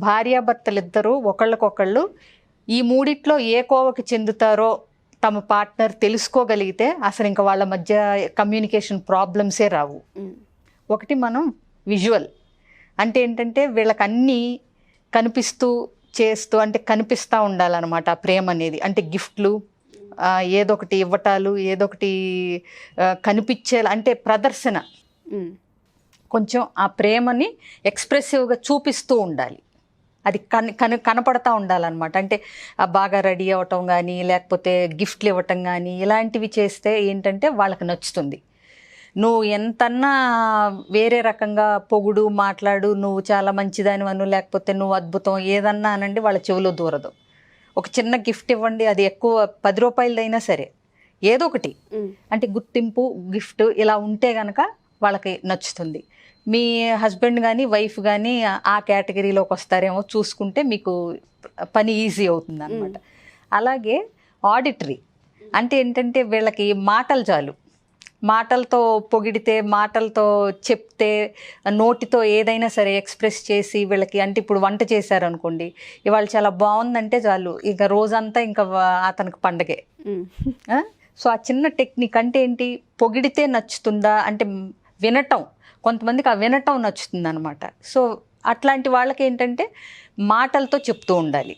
భార్యాభర్తలిద్దరూ ఒకళ్ళకొకళ్ళు ఈ మూడిట్లో ఏ కోవకి చెందుతారో తమ పార్ట్నర్ తెలుసుకోగలిగితే అసలు ఇంకా వాళ్ళ మధ్య కమ్యూనికేషన్ ప్రాబ్లమ్సే రావు. ఒకటి మనం విజువల్ అంటే ఏంటంటే వీళ్ళకి అన్నీ కనిపిస్తూ చేస్తూ అంటే కనిపిస్తూ ఉండాలన్నమాట ఆ ప్రేమ అనేది. అంటే గిఫ్ట్లు, ఏదొకటి ఇవ్వటాలు, ఏదొకటి కనిపించేలా అంటే ప్రదర్శన, కొంచెం ఆ ప్రేమని ఎక్స్ప్రెసివ్గా చూపిస్తూ ఉండాలి. అది కనపడతా ఉండాలన్నమాట. అంటే బాగా రెడీ అవ్వటం కానీ లేకపోతే గిఫ్ట్లు ఇవ్వటం కానీ ఇలాంటివి చేస్తే ఏంటంటే వాళ్ళకి నచ్చుతుంది. నువ్వు ఎంతన్నా వేరే రకంగా పొగుడు మాట్లాడు, నువ్వు చాలా మంచిదానివను లేకపోతే నువ్వు అద్భుతం ఏదన్నా అనండి వాళ్ళ చెవిలో దూరదు. ఒక చిన్న గిఫ్ట్ ఇవ్వండి, అది ఎక్కువ 10 రూపాయలదైనా సరే ఏదో ఒకటి అంటే గుర్తింపు గిఫ్ట్ ఇలా ఉంటే గనక వాళ్ళకి నచ్చుతుంది. మీ హస్బెండ్ కానీ వైఫ్ కానీ ఆ కేటగిరీలోకి వస్తారేమో చూసుకుంటే మీకు పని ఈజీ అవుతుంది అనమాట. అలాగే ఆడిటరీ అంటే ఏంటంటే వీళ్ళకి మాటలు చాలు, మాటలతో పొగిడితే మాటలతో చెప్తే నోటితో ఏదైనా సరే ఎక్స్ప్రెస్ చేసి వీళ్ళకి అంటే ఇప్పుడు వంట చేశారనుకోండి, ఇవాళ చాలా బాగుందంటే చాలు ఇక రోజంతా ఇంకా అతనికి పండగే. సో ఆ చిన్న టెక్నిక్ అంటే ఏంటి, పొగిడితే నచ్చుతుందా అంటే వినటం, కొంతమందికి ఆ వినటం నచ్చుతుంది అనమాట. సో అట్లాంటి వాళ్ళకి ఏంటంటే మాటలతో చెప్తూ ఉండాలి.